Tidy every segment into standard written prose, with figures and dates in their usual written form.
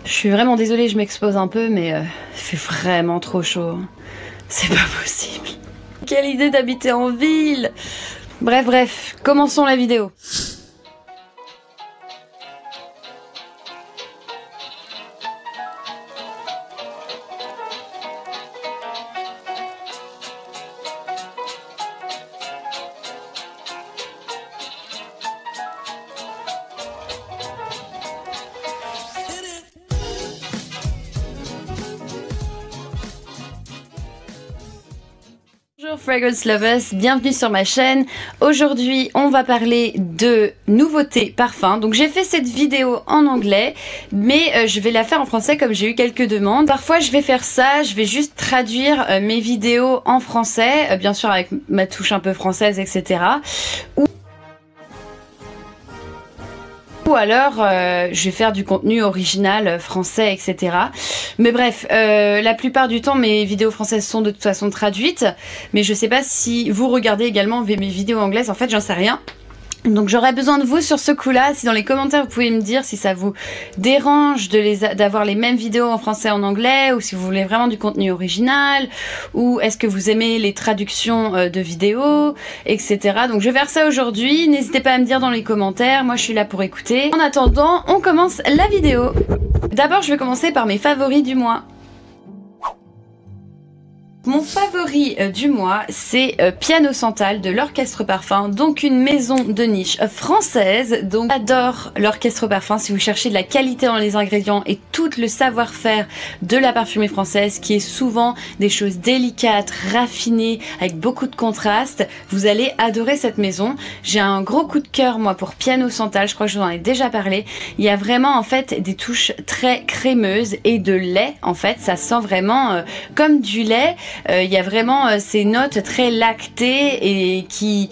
Je suis vraiment désolée, je m'expose un peu, mais il fait vraiment trop chaud. C'est pas possible. Quelle idée d'habiter en ville! Bref, commençons la vidéo. Bonjour Fragrance Lovers, bienvenue sur ma chaîne. Aujourd'hui on va parler de nouveautés parfums. Donc j'ai fait cette vidéo en anglais, mais je vais la faire en français comme j'ai eu quelques demandes. Parfois je vais faire ça, je vais juste traduire mes vidéos en français, bien sûr avec ma touche un peu française, etc. Ou alors je vais faire du contenu original français, etc. Mais bref, la plupart du temps mes vidéos françaises sont de toute façon traduites, mais je sais pas si vous regardez également mes vidéos anglaises, en fait j'en sais rien. Donc j'aurais besoin de vous sur ce coup-là. Si dans les commentaires vous pouvez me dire si ça vous dérange d'avoir les mêmes vidéos en français et en anglais, ou si vous voulez vraiment du contenu original, ou est-ce que vous aimez les traductions de vidéos, etc. Donc je vais faire ça aujourd'hui. N'hésitez pas à me dire dans les commentaires, moi je suis là pour écouter. En attendant, on commence la vidéo. D'abord je vais commencer par mes favoris du mois. Mon favori du mois, c'est Piano Santal de l'Orchestre Parfum, donc une maison de niche française. Donc j'adore l'Orchestre Parfum si vous cherchez de la qualité dans les ingrédients et tout le savoir-faire de la parfumerie française, qui est souvent des choses délicates, raffinées, avec beaucoup de contraste. Vous allez adorer cette maison. J'ai un gros coup de cœur moi pour Piano Santal, je crois que je vous en ai déjà parlé. Il y a vraiment en fait des touches très crémeuses et de lait, en fait ça sent vraiment comme du lait. Il y a vraiment ces notes très lactées et qui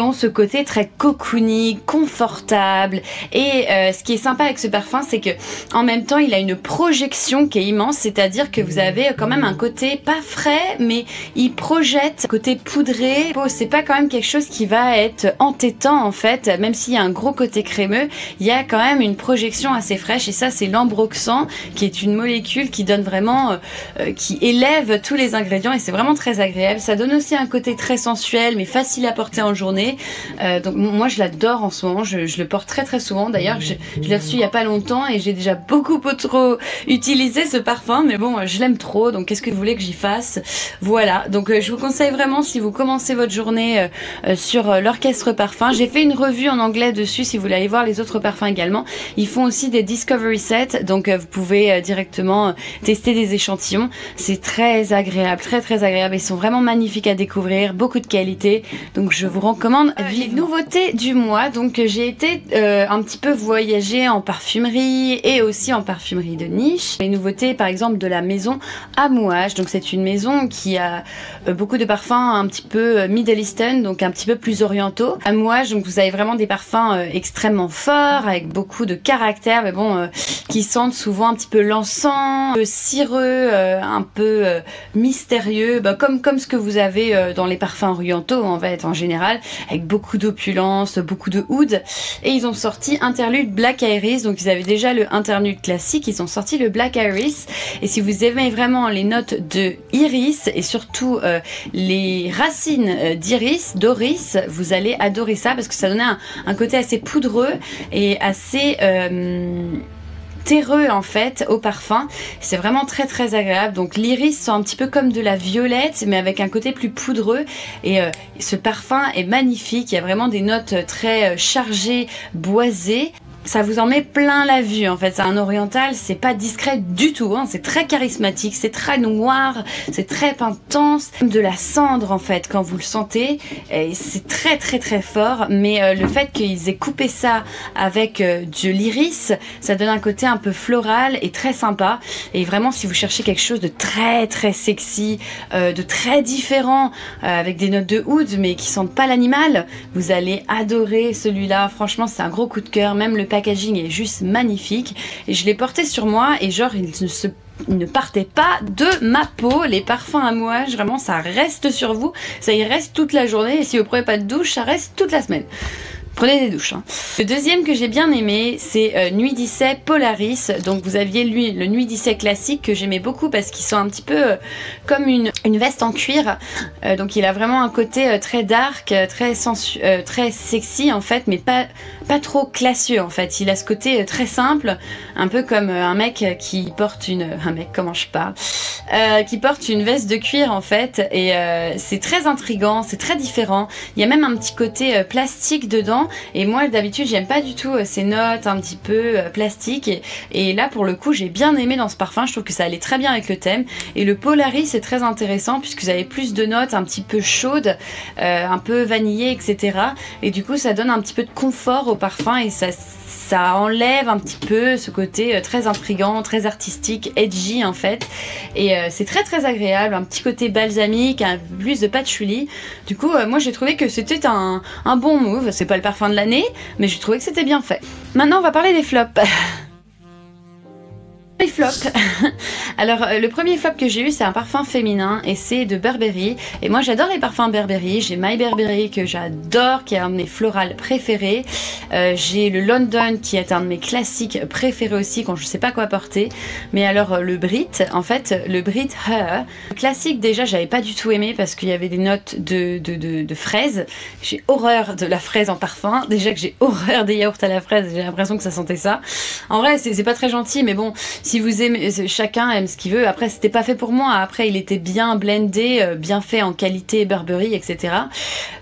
ont ce côté très cocooning, confortable. Et ce qui est sympa avec ce parfum, c'est que en même temps il a une projection qui est immense, c'est-à-dire que vous avez quand même un côté pas frais, mais il projette côté poudré. C'est pas quand même quelque chose qui va être entêtant en fait, même s'il y a un gros côté crémeux, il y a quand même une projection assez fraîche. Et ça c'est l'ambroxan, qui est une molécule qui donne vraiment qui élève tous les ingrédients, et c'est vraiment très agréable. Ça donne aussi un côté très sensuel mais facile à porter en journée. Donc moi je l'adore en ce moment, je le porte très souvent. D'ailleurs je l'ai reçu il y a pas longtemps et j'ai déjà beaucoup trop utilisé ce parfum, mais bon je l'aime trop, donc qu'est-ce que vous voulez que j'y fasse. Voilà, donc je vous conseille vraiment, si vous commencez votre journée sur l'Orchestre Parfum. J'ai fait une revue en anglais dessus si vous voulez aller voir les autres parfums également. Ils font aussi des discovery sets, donc vous pouvez directement tester des échantillons. C'est très agréable, très agréable. Ils sont vraiment magnifiques à découvrir, beaucoup de qualité, donc je vous recommande les nouveautés du mois. Donc j'ai été un petit peu voyager en parfumerie et aussi en parfumerie de niche. Les nouveautés par exemple de la maison Amouage, donc c'est une maison qui a beaucoup de parfums un petit peu Middle Eastern, donc un petit peu plus orientaux. Amouage, donc vous avez vraiment des parfums extrêmement forts avec beaucoup de caractère, mais bon qui sentent souvent un petit peu l'encens, cireux, un peu mystérieux, comme ce que vous avez dans les parfums orientaux en fait en général, avec beaucoup d'opulence, beaucoup de oud. Et ils ont sorti Interlude Black Iris, donc ils avaient déjà le Interlude classique, ils ont sorti le Black Iris. Et si vous aimez vraiment les notes de iris et surtout les racines d'oris, vous allez adorer ça, parce que ça donnait un côté assez poudreux et assez terreux en fait au parfum. C'est vraiment très agréable. Donc l'iris sent un petit peu comme de la violette, mais avec un côté plus poudreux, et ce parfum est magnifique. Il y a vraiment des notes très chargées, boisées. Ça vous en met plein la vue en fait. C'est un oriental, c'est pas discret du tout, hein. C'est très charismatique, c'est très noir, c'est très intense, de la cendre en fait quand vous le sentez, et c'est très fort. Mais le fait qu'ils aient coupé ça avec de l'iris, ça donne un côté un peu floral et très sympa. Et vraiment si vous cherchez quelque chose de très sexy, de très différent, avec des notes de oud mais qui sentent pas l'animal, vous allez adorer celui-là. Franchement c'est un gros coup de cœur. Même le packaging est juste magnifique, et je l'ai porté sur moi et genre il ne partait pas de ma peau. Les parfums Amouage, vraiment ça reste sur vous, ça y reste toute la journée, et si vous prenez pas de douche ça reste toute la semaine. prenez des douches. Hein. Le deuxième que j'ai bien aimé, c'est Nuit d'Issey Polaris. Donc vous aviez le Nuit d'Issey classique que j'aimais beaucoup parce qu'ils sont un petit peu comme une veste en cuir. Donc il a vraiment un côté très dark, très sexy en fait, mais pas trop classieux en fait. Il a ce côté très simple, un peu comme un mec qui porte qui porte une veste de cuir en fait. Et c'est très intriguant, c'est très différent. Il y a même un petit côté plastique dedans. Et moi d'habitude j'aime pas du tout ces notes un petit peu plastiques. Et là pour le coup j'ai bien aimé dans ce parfum. Je trouve que ça allait très bien avec le thème. Et le Polaris c'est très intéressant puisque vous avez plus de notes un petit peu chaudes, un peu vanillées, etc. Et du coup ça donne un petit peu de confort au parfum et ça enlève un petit peu ce côté très intriguant, très artistique, edgy en fait. Et c'est très très agréable, un petit côté balsamique, un plus de patchouli. Du coup, moi j'ai trouvé que c'était un bon move. C'est pas le parfum de l'année, mais j'ai trouvé que c'était bien fait. Maintenant, on va parler des flops. Les flops. Alors le premier flop que j'ai eu c'est un parfum féminin et c'est de Burberry et moi j'adore les parfums Burberry. J'ai My Burberry que j'adore qui est un de mes florales préférés, j'ai le London qui est un de mes classiques préférés aussi quand je sais pas quoi porter. Mais alors le Brit, en fait le Brit Her classique déjà j'avais pas du tout aimé parce qu'il y avait des notes de fraises. J'ai horreur de la fraise en parfum, déjà que j'ai horreur des yaourts à la fraise, j'ai l'impression que ça sentait ça. En vrai c'est pas très gentil mais bon, si vous aimez, chacun aime ce qu'il veut. Après, c'était pas fait pour moi. Après, il était bien blendé, bien fait en qualité Burberry, etc.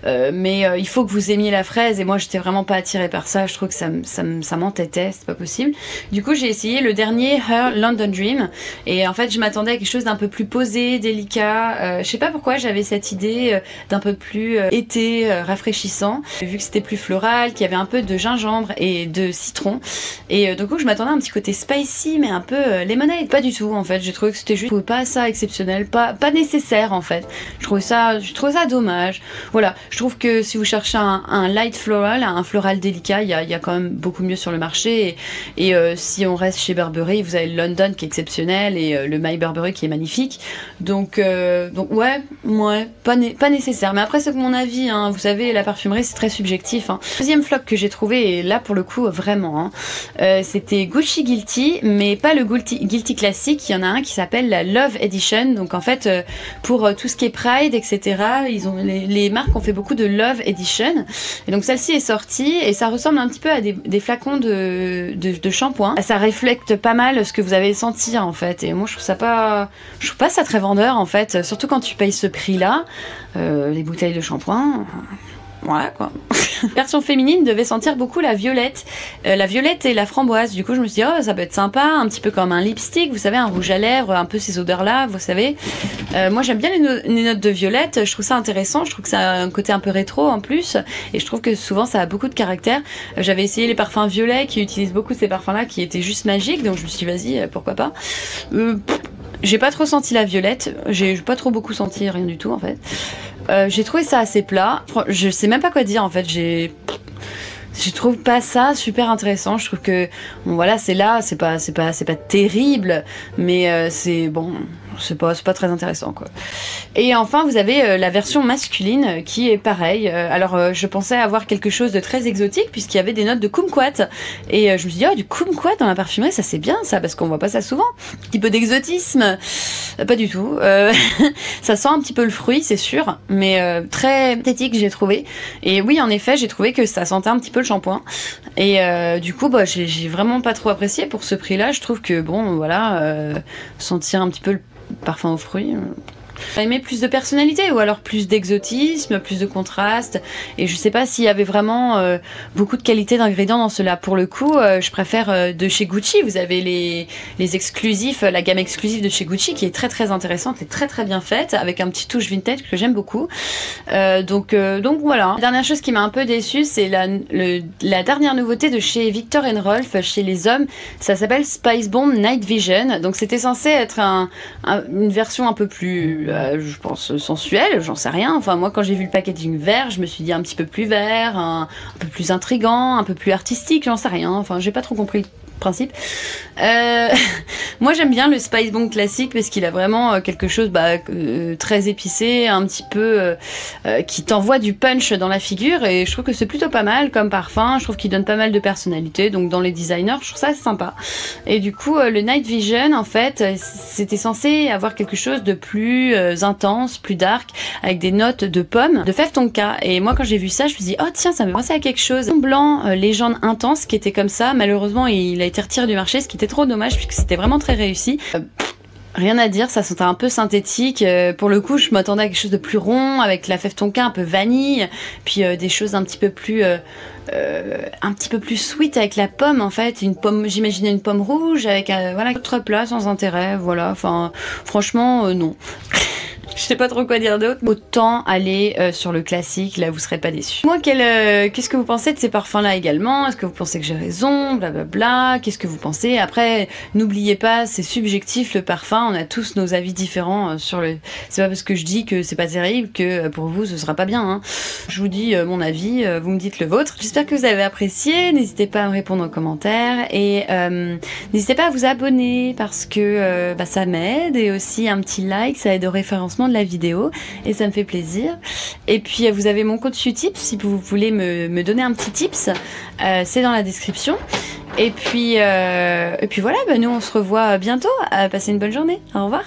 Mais il faut que vous aimiez la fraise. Et moi, j'étais vraiment pas attirée par ça. Je trouve que ça m'entêtait. C'est pas possible. Du coup, j'ai essayé le dernier Her London Dream. Et en fait, je m'attendais à quelque chose d'un peu plus posé, délicat. Je sais pas pourquoi j'avais cette idée d'un peu plus été, rafraîchissant. Vu que c'était plus floral, qu'il y avait un peu de gingembre et de citron. Et du coup, je m'attendais à un petit côté spicy, mais un peu lemonade. Pas du tout en fait, j'ai trouvé que c'était juste pas ça exceptionnel, pas nécessaire en fait. Je trouve ça dommage. Voilà, je trouve que si vous cherchez un light floral, un floral délicat, il y a quand même beaucoup mieux sur le marché. Et si on reste chez Burberry, vous avez le London qui est exceptionnel et le My Burberry qui est magnifique. Donc ouais, pas nécessaire. Mais après c'est mon avis, hein. Vous savez, la parfumerie c'est très subjectif. Hein. Deuxième flop que j'ai trouvé, et là pour le coup vraiment, c'était Gucci Guilty, mais pas le Guilty classique. Il y en a un qui s'appelle la Love Edition. Donc en fait pour tout ce qui est Pride, etc. Les marques ont fait beaucoup de Love Edition. Et donc celle-ci est sortie et ça ressemble un petit peu à des flacons de shampoing. Ça reflète pas mal ce que vous allez sentir en fait. Et moi je trouve pas ça très vendeur en fait. Surtout quand tu payes ce prix-là. Les bouteilles de shampoing. Voilà quoi. La version féminine devait sentir beaucoup la violette et la framboise. Du coup je me suis dit oh ça peut être sympa, un petit peu comme un lipstick, vous savez, un rouge à lèvres, un peu ces odeurs là, vous savez. Moi j'aime bien les notes de violette, je trouve ça intéressant, je trouve que ça a un côté un peu rétro en plus et je trouve que souvent ça a beaucoup de caractère. J'avais essayé les parfums violets qui utilisent beaucoup ces parfums là qui étaient juste magiques, donc je me suis dit vas-y pourquoi pas. J'ai pas trop senti la violette, j'ai pas trop beaucoup senti rien du tout en fait. J'ai trouvé ça assez plat, je sais même pas quoi dire en fait, je trouve pas ça super intéressant. Je trouve que bon voilà c'est là, c'est pas terrible, mais c'est bon, c'est pas très intéressant quoi. Et enfin vous avez la version masculine qui est pareil. Alors je pensais avoir quelque chose de très exotique puisqu'il y avait des notes de kumquat et je me suis dit oh du kumquat dans la parfumerie ça c'est bien ça parce qu'on voit pas ça souvent. Un petit peu d'exotisme, pas du tout. Ça sent un petit peu le fruit c'est sûr, mais très esthétique j'ai trouvé. Et oui en effet j'ai trouvé que ça sentait un petit peu le shampoing et du coup bah j'ai vraiment pas trop apprécié pour ce prix là. Je trouve que bon voilà sentir un petit peu le parfum aux fruits. J'ai aimé plus de personnalité ou alors plus d'exotisme, plus de contraste et je sais pas s'il y avait vraiment beaucoup de qualité d'ingrédients dans cela. Pour le coup je préfère de chez Gucci, vous avez les exclusifs, la gamme exclusive de chez Gucci qui est très très intéressante et très très bien faite avec un petit touche vintage que j'aime beaucoup. Donc voilà. La dernière chose qui m'a un peu déçue c'est la dernière nouveauté de chez Viktor & Rolf chez les hommes, ça s'appelle Spice Bomb Night Vision. Donc c'était censé être une version un peu plus je pense sensuel, j'en sais rien. Enfin moi quand j'ai vu le packaging vert, je me suis dit un petit peu plus vert, un peu plus intriguant, un peu plus artistique, j'en sais rien. Enfin j'ai pas trop compris principe. Moi j'aime bien le Spice Bomb classique parce qu'il a vraiment quelque chose très épicé, un petit peu qui t'envoie du punch dans la figure, et je trouve que c'est plutôt pas mal comme parfum. Je trouve qu'il donne pas mal de personnalité, donc dans les designers je trouve ça sympa. Et du coup le Night Vision en fait c'était censé avoir quelque chose de plus intense, plus dark, avec des notes de pommes, de fève tonka. Et moi quand j'ai vu ça je me suis dit oh tiens, ça me pensait à quelque chose. Blanc légende intense qui était comme ça, malheureusement il a été retiré du marché, ce qui était trop dommage puisque c'était vraiment très réussi. Rien à dire, ça sentait un peu synthétique. Pour le coup, je m'attendais à quelque chose de plus rond, avec la fève tonka un peu vanille, puis des choses un petit peu plus sweet avec la pomme en fait. Une pomme, j'imaginais une pomme rouge avec voilà, autre plat sans intérêt. Voilà, enfin franchement non. Je sais pas trop quoi dire d'autre. Autant aller sur le classique, là vous serez pas déçus. Moi, qu'est-ce que vous pensez de ces parfums-là également? Est-ce que vous pensez que j'ai raison? Blablabla. Qu'est-ce que vous pensez? Après, n'oubliez pas, c'est subjectif le parfum. On a tous nos avis différents sur le. C'est pas parce que je dis que c'est pas terrible que pour vous ce sera pas bien. Hein. Je vous dis mon avis, vous me dites le vôtre. J'espère que vous avez apprécié. N'hésitez pas à me répondre en commentaire et n'hésitez pas à vous abonner parce que ça m'aide, et aussi un petit like, ça aide au référencement de la vidéo et ça me fait plaisir. Et puis vous avez mon code Utips si vous voulez me donner un petit tips, c'est dans la description. Et puis voilà, nous on se revoit bientôt. Passez une bonne journée, au revoir.